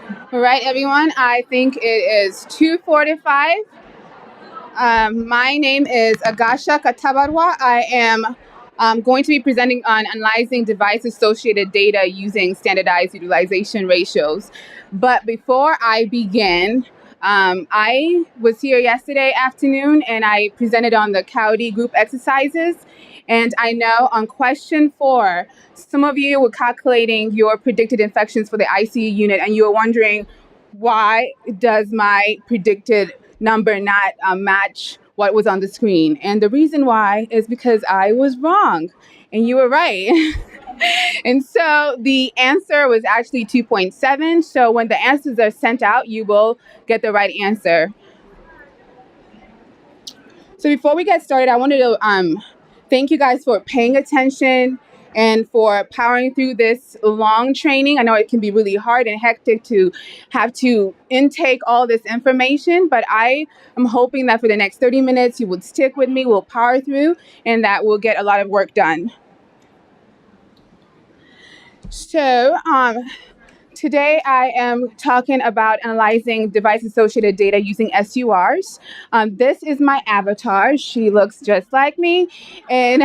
All right, everyone. I think it is 2:45. My name is Agasha Katabarwa. I am going to be presenting on analyzing device-associated data using standardized utilization ratios. But before I begin, I was here yesterday afternoon and I presented on the County group exercises. And I know on question 4, some of you were calculating your predicted infections for the ICU unit and you were wondering, why does my predicted number not match what was on the screen? And the reason why is because I was wrong and you were right. And so the answer was actually 2.7. So when the answers are sent out, you will get the right answer. So before we get started, I wanted to thank you guys for paying attention and for powering through this long training. I know it can be really hard and hectic to have to intake all this information, but I am hoping that for the next 30 minutes, you would stick with me, we'll power through, and that we'll get a lot of work done. So today I am talking about analyzing device-associated data using SURs. This is my avatar. She looks just like me, and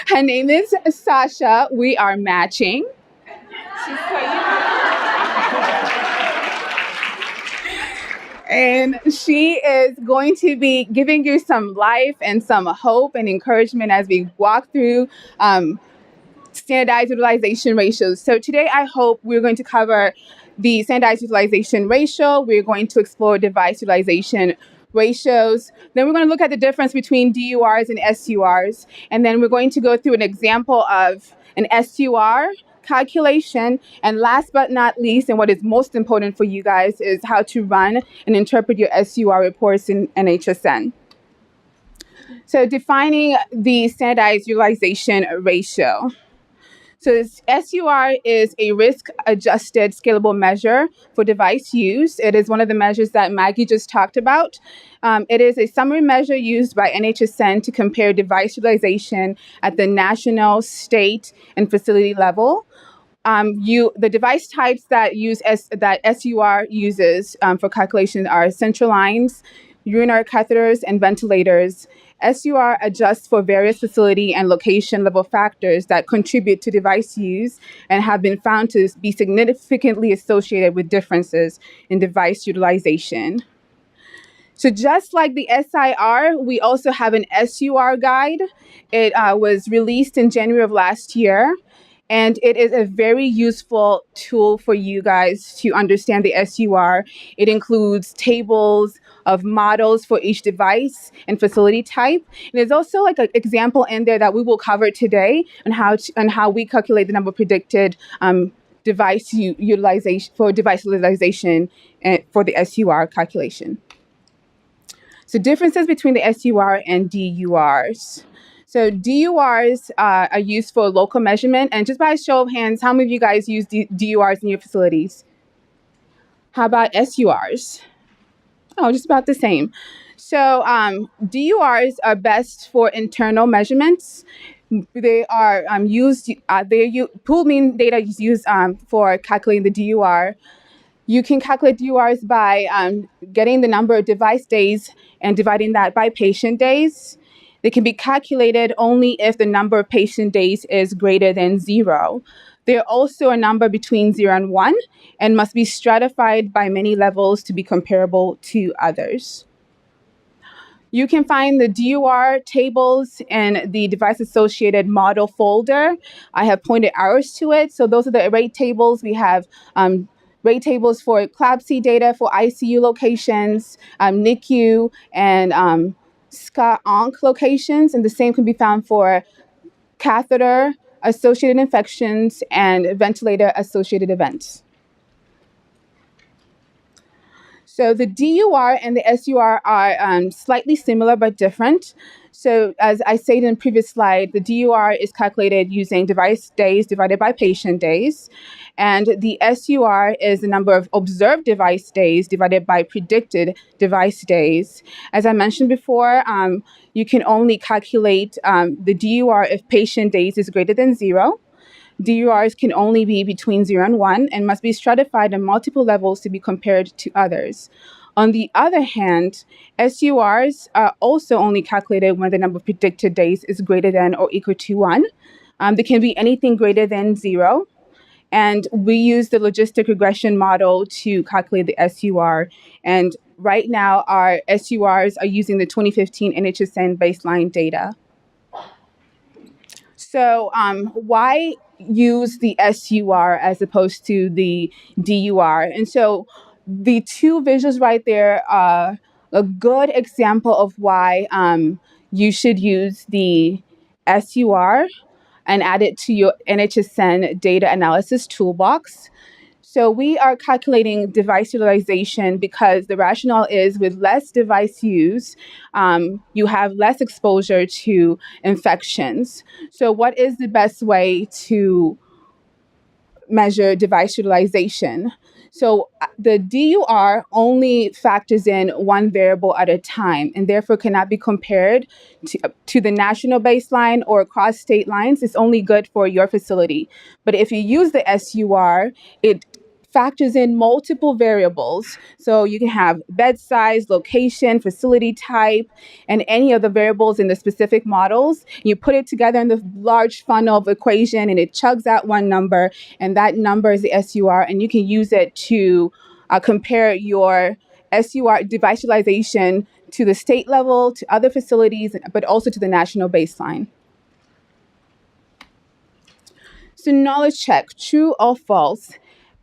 her name is Sasha. We are matching. And she is going to be giving you some life and some hope and encouragement as we walk through standardized utilization ratios. So today I hope we're going to cover the standardized utilization ratio. We're going to explore device utilization ratios. Then we're going to look at the difference between DURs and SURs. And then we're going to go through an example of an SUR calculation. And last but not least, and what is most important for you guys, is how to run and interpret your SUR reports in NHSN. So defining the standardized utilization ratio. So SUR is a risk-adjusted scalable measure for device use. It is one of the measures that Maggie just talked about. It is a summary measure used by NHSN to compare device utilization at the national, state, and facility level. The device types that SUR uses for calculation are central lines, urinary catheters, and ventilators. SUR adjusts for various facility and location level factors that contribute to device use and have been found to be significantly associated with differences in device utilization. So just like the SIR, we also have an SUR guide. It was released in January of last year. And it is a very useful tool for you guys to understand the SUR. It includes tables of models for each device and facility type. And there's also like an example in there that we will cover today on how we calculate the number of predicted device utilization for device utilization for the SUR calculation. So differences between the SUR and DURs. So DURs are used for local measurement. And just by a show of hands, how many of you guys use DURs in your facilities? How about SURs? Oh, just about the same. So DURs are best for internal measurements. They are pooled mean data is used for calculating the DUR. You can calculate DURs by getting the number of device days and dividing that by patient days. They can be calculated only if the number of patient days is greater than 0. They're also a number between 0 and 1 and must be stratified by many levels to be comparable to others. You can find the DUR tables in the device-associated model folder. I have pointed arrows to it. So those are the rate tables. We have rate tables for CLABSI data for ICU locations, NICU, and SCA-ONC locations, and the same can be found for catheter-associated infections and ventilator-associated events. So the DUR and the SUR are slightly similar but different. So as I stated in the previous slide, the DUR is calculated using device days divided by patient days. And the SUR is the number of observed device days divided by predicted device days. As I mentioned before, you can only calculate the DUR if patient days is greater than 0. DURs can only be between 0 and 1 and must be stratified on multiple levels to be compared to others. On the other hand, SURs are also only calculated when the number of predicted days is greater than or equal to 1. They can be anything greater than 0. And we use the logistic regression model to calculate the SUR. And right now, our SURs are using the 2015 NHSN baseline data. So why use the SUR as opposed to the DUR? And so the two visuals right there are a good example of why you should use the SUR and add it to your NHSN data analysis toolbox. So we are calculating device utilization because the rationale is with less device use, you have less exposure to infections. So what is the best way to measure device utilization? So the DUR only factors in one variable at a time and therefore cannot be compared to the national baseline or across state lines. It's only good for your facility. But if you use the SUR, it factors in multiple variables. So you can have bed size, location, facility type, and any of the variables in the specific models. You put it together in the large funnel of equation and it chugs out one number, and that number is the SUR, and you can use it to compare your SUR device utilization to the state level, to other facilities, but also to the national baseline. So knowledge check, true or false.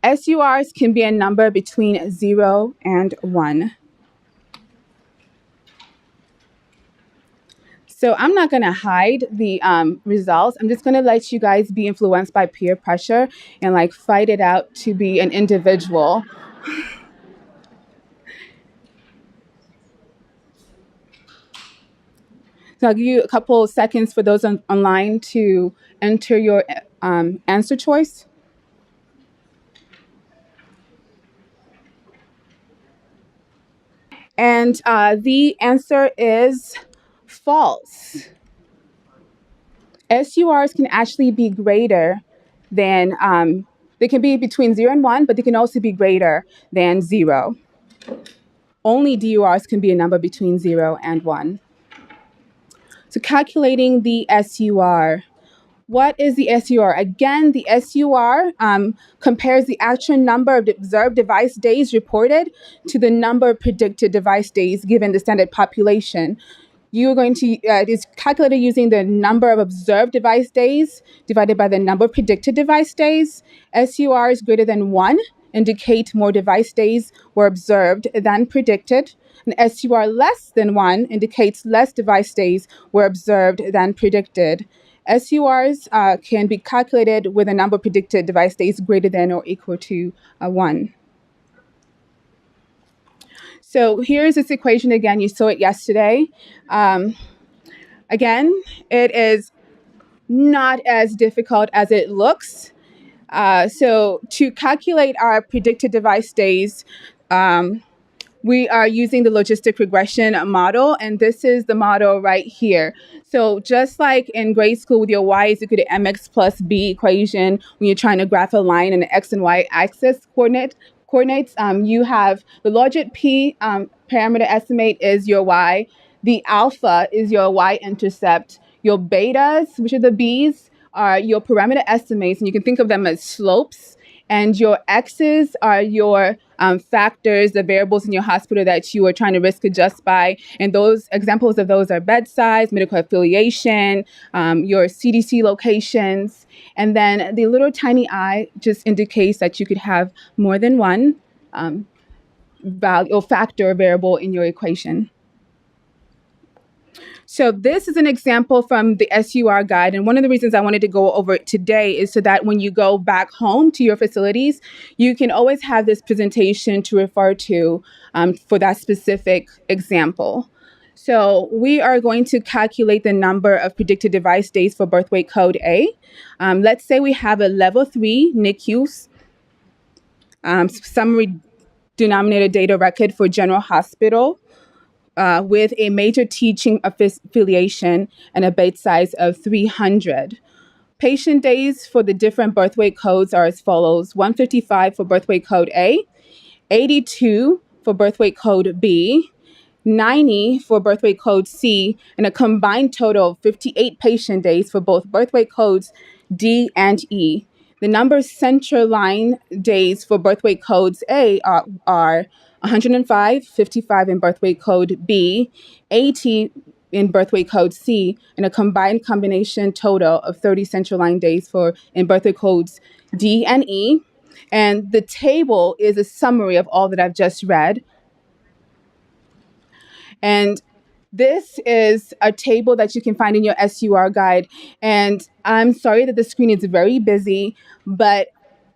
SURs can be a number between 0 and 1. So I'm not going to hide the results. I'm just going to let you guys be influenced by peer pressure and like fight it out to be an individual. So I'll give you a couple of seconds for those online to enter your answer choice. And the answer is false. SURs can actually be greater than, they can be between 0 and 1, but they can also be greater than 0. Only DURs can be a number between 0 and 1. So calculating the SUR. What is the SUR? Again, the SUR compares the actual number of observed device days reported to the number of predicted device days given the standard population. You are going to, it is calculated using the number of observed device days divided by the number of predicted device days. SUR is greater than 1, indicate more device days were observed than predicted. And SUR less than 1 indicates less device days were observed than predicted. SURs can be calculated with a number of predicted device days greater than or equal to 1. So here's this equation again. You saw it yesterday. Again, it is not as difficult as it looks. So to calculate our predicted device days, we are using the logistic regression model, and this is the model right here. So just like in grade school with your y is equal to mx plus b equation, when you're trying to graph a line in the x and y axis coordinates, you have the logit p parameter estimate is your y, the alpha is your y-intercept, your betas, which are the b's, are your parameter estimates, and you can think of them as slopes, and your x's are your factors, the variables in your hospital that you are trying to risk adjust by. And those examples of those are bed size, medical affiliation, your CDC locations. And then the little tiny I just indicates that you could have more than one value or factor or variable in your equation. So this is an example from the SUR guide. And one of the reasons I wanted to go over it today is so that when you go back home to your facilities, you can always have this presentation to refer to for that specific example. So we are going to calculate the number of predicted device days for birthweight code A. Let's say we have a level 3 NICU summary denominator data record for General Hospital. With a major teaching affiliation and a bed size of 300. Patient days for the different birth weight codes are as follows: 155 for birth weight code A, 82 for birth weight code B, 90 for birth weight code C, and a combined total of 58 patient days for both birth weight codes D and E. The number central line days for birth weight codes A are 105, 55 in birth weight code B, 80 in birth weight code C, and a combined combination total of 30 central line days for in birth weight codes D and E. And the table is a summary of all that I've just read. And this is a table that you can find in your SUR guide. And I'm sorry that the screen is very busy, but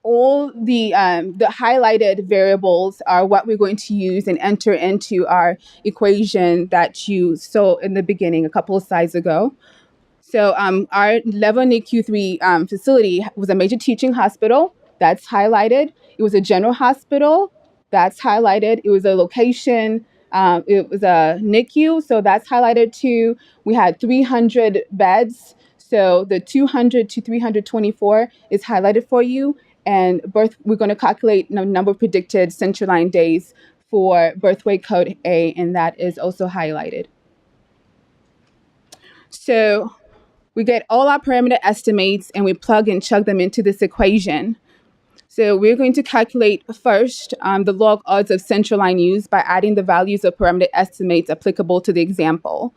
all the highlighted variables are what we're going to use and enter into our equation that you saw in the beginning a couple of slides ago. So our level NICU 3 facility was a major teaching hospital. That's highlighted. It was a general hospital. That's highlighted. It was a location. It was a NICU. So that's highlighted too. We had 300 beds. So the 200 to 324 is highlighted for you. And we're going to calculate the number of predicted central line days for birth weight code A, and that is also highlighted. So we get all our parameter estimates and we plug and chug them into this equation. So we're going to calculate first the log odds of central line used by adding the values of parameter estimates applicable to the example.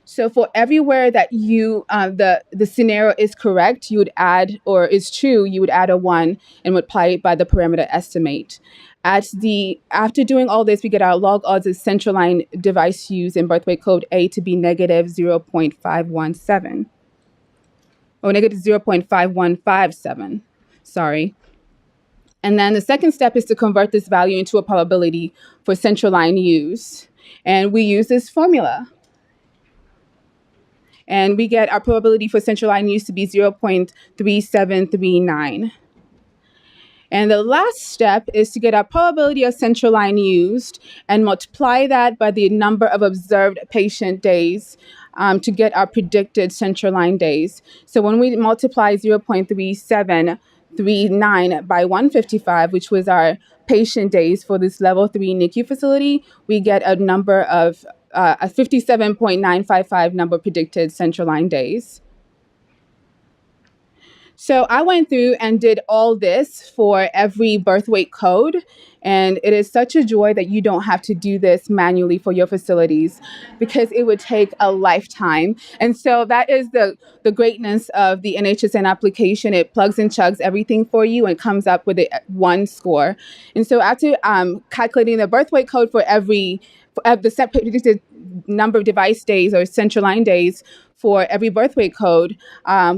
So for everywhere that you the scenario is correct, you would add, or is true, you would add a 1 and multiply it by the parameter estimate. After doing all this, we get our log odds of central line device used in birth weight code A to be negative 0.517. Or negative 0.5157, sorry. And then the second step is to convert this value into a probability for central line use. And we use this formula. And we get our probability for central line use to be 0.3739. And the last step is to get our probability of central line used and multiply that by the number of observed patient days to get our predicted central line days. So when we multiply 0.3739 by 155, which was our patient days for this level 3 NICU facility, we get a number of a 57.955 number predicted central line days. So I went through and did all this for every birth weight code, and it is such a joy that you don't have to do this manually for your facilities because it would take a lifetime. And so that is the greatness of the NHSN application. It plugs and chugs everything for you and comes up with a 1 score. And so after calculating the birth weight code for the set predicted number of device days or central line days for every birth weight code,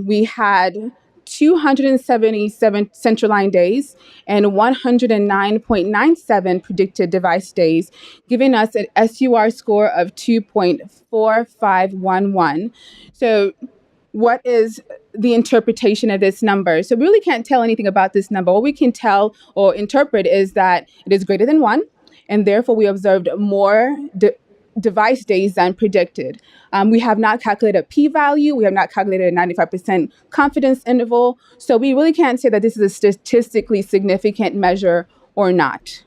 we had 277 central line days and 109.97 predicted device days, giving us an SUR score of 2.4511. So what is the interpretation of this number? So we really can't tell anything about this number. What we can tell or interpret is that it is greater than 1, and therefore we observed more device days than predicted. We have not calculated a p-value. We have not calculated a 95% confidence interval. So we really can't say that this is a statistically significant measure or not.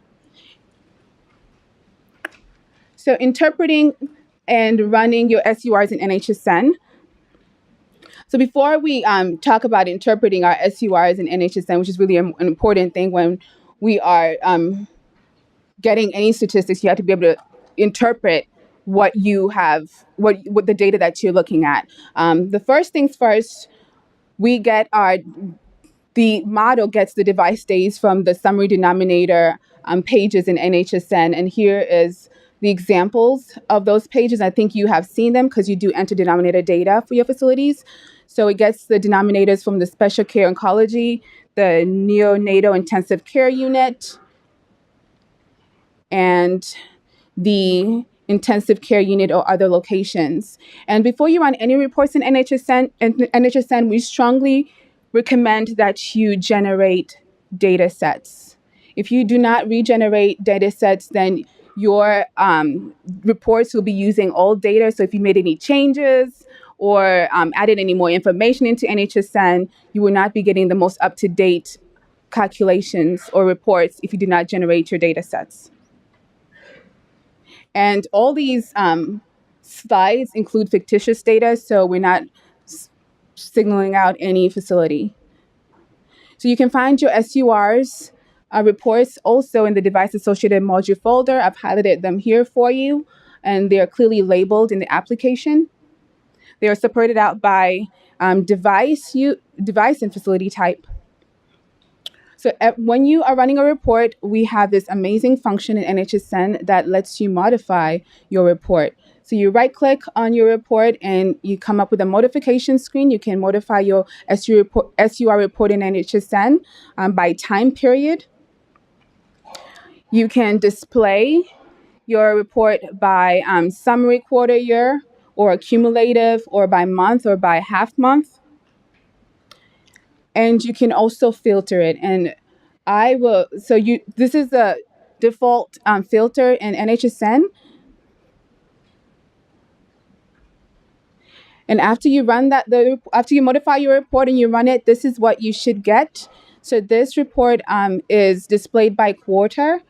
So interpreting and running your SURs in NHSN. So before we talk about interpreting our SURs in NHSN, which is really an important thing when we are getting any statistics, you have to be able to interpret what you have, what the data that you're looking at. The first things first, the model gets the device days from the summary denominator pages in NHSN, and here is the examples of those pages. I think you have seen them because you do enter denominator data for your facilities. So it gets the denominators from the special care oncology, the neonatal intensive care unit, and the intensive care unit or other locations. And before you run any reports in NHSN, we strongly recommend that you generate data sets. If you do not regenerate data sets, then your reports will be using old data. So if you made any changes or added any more information into NHSN, you will not be getting the most up-to-date calculations or reports if you do not generate your data sets. And all these slides include fictitious data, so we're not signaling out any facility. So you can find your SURs reports also in the device associated module folder. I've highlighted them here for you, and they're clearly labeled in the application. They are separated out by device and facility type. So when you are running a report, we have this amazing function in NHSN that lets you modify your report. So you right-click on your report and you come up with a modification screen. You can modify your SUR report in NHSN by time period. You can display your report by summary quarter year or cumulative or by month or by half month. And you can also filter it. And this is the default filter in NHSN. And after you run after you modify your report and you run it, this is what you should get. So this report is displayed by quarter.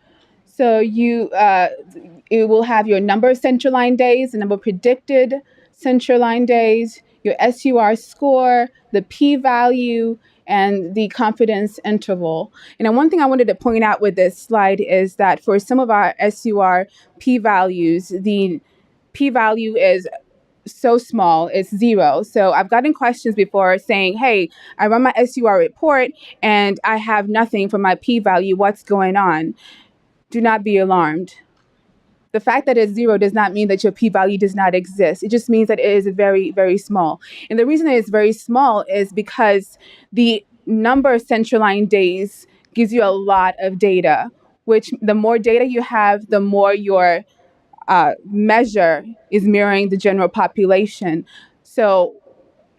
So it will have your number of central line days, the number of predicted central line days, your SUR score, the p-value, and the confidence interval. And one thing I wanted to point out with this slide is that for some of our SUR p-values, the p-value is so small, it's 0. So I've gotten questions before saying, hey, I run my SUR report and I have nothing for my p-value. What's going on? Do not be alarmed. The fact that it's 0 does not mean that your p-value does not exist. It just means that it is very, very small. And the reason it is very small is because the number of central line days gives you a lot of data, which the more data you have, the more your measure is mirroring the general population. So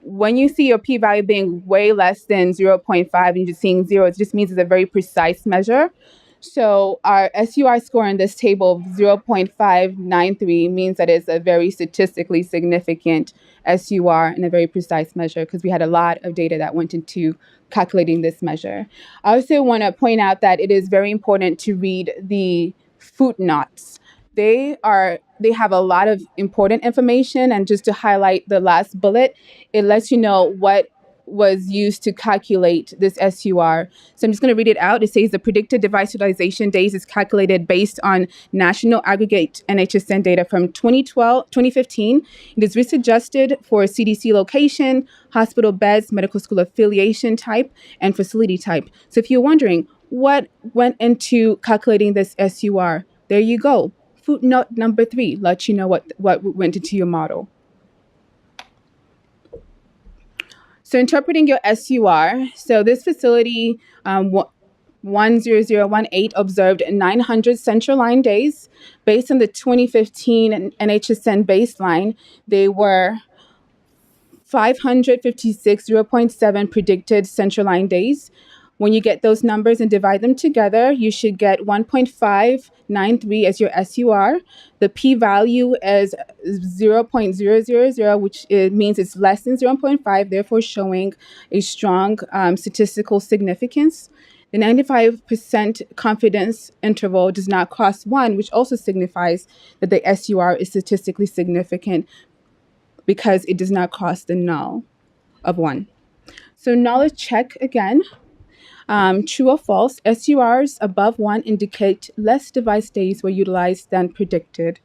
when you see your p-value being way less than 0.5 and you're just seeing 0, it just means it's a very precise measure. So our SUR score in this table of 0.593 means that it's a very statistically significant SUR and a very precise measure because we had a lot of data that went into calculating this measure. I also want to point out that it is very important to read the footnotes. They have a lot of important information, and just to highlight the last bullet, it lets you know what was used to calculate this SUR. So I'm just going to read it out. It says the predicted device utilization days is calculated based on national aggregate NHSN data from 2015. It is risk adjusted for CDC location, hospital beds, medical school affiliation type, and facility type. So if you're wondering what went into calculating this SUR, there you go. Footnote number 3 lets you know what went into your model. So interpreting your SUR, so this facility 10018 observed 900 central line days. Based on the 2015 NHSN baseline, they were 556 0.7 predicted central line days. When you get those numbers and divide them together, you should get 1.593 as your SUR. The p-value is 0.000, which means it's less than 0.5, therefore showing a strong statistical significance. The 95% confidence interval does not cross 1, which also signifies that the SUR is statistically significant because it does not cross the null of 1. So knowledge check again. True or false, SURs above 1 indicate less device days were utilized than predicted.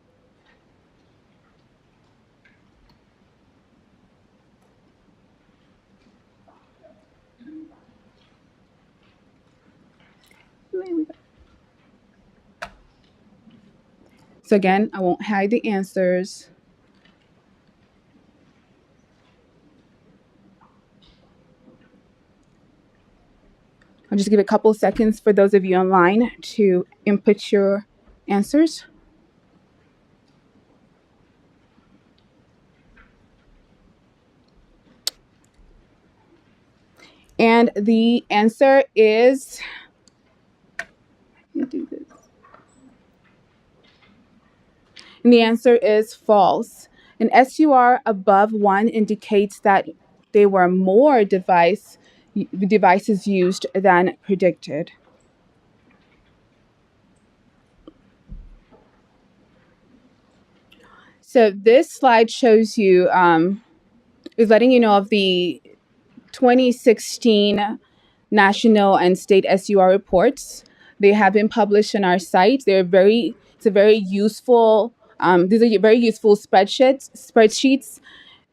So again, I won't hide the answers. I'll just give a couple seconds for those of you online to input your answers. And the answer is, let me do this. And the answer is false. An SUR above 1 indicates that there were more devices used than predicted. So this slide shows you, is letting you know of the 2016 national and state SUR reports. They have been published on our site. It's a very useful, these are very useful spreadsheets.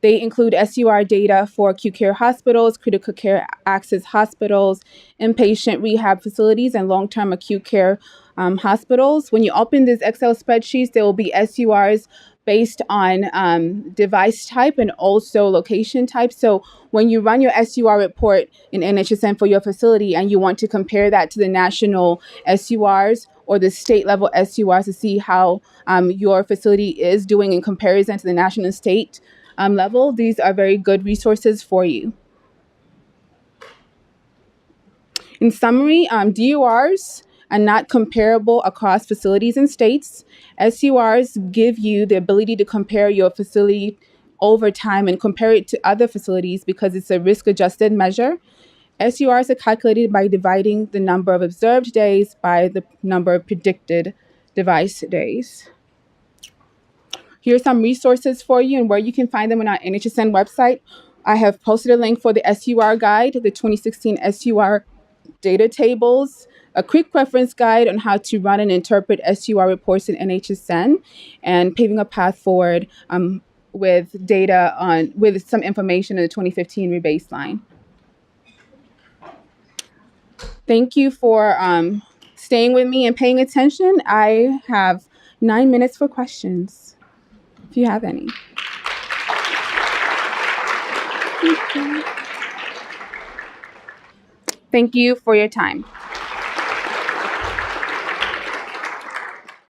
They include SUR data for acute care hospitals, critical care access hospitals, inpatient rehab facilities, and long-term acute care hospitals. When you open these Excel spreadsheets, there will be SURs based on device type and also location type. So when you run your SUR report in NHSN for your facility and you want to compare that to the national SURs or the state level SURs to see how your facility is doing in comparison to the national and state level, these are very good resources for you. In summary, DURs are not comparable across facilities and states. SURs give you the ability to compare your facility over time and compare it to other facilities because it's a risk-adjusted measure. SURs are calculated by dividing the number of observed days by the number of predicted device days. Here are some resources for you and where you can find them on our NHSN website. I have posted a link for the SUR guide, the 2016 SUR data tables, a quick reference guide on how to run and interpret SUR reports in NHSN, and paving a path forward with some information in the 2015 rebaseline. Thank you for staying with me and paying attention. I have 9 minutes for questions, if you have any. Thank you for your time.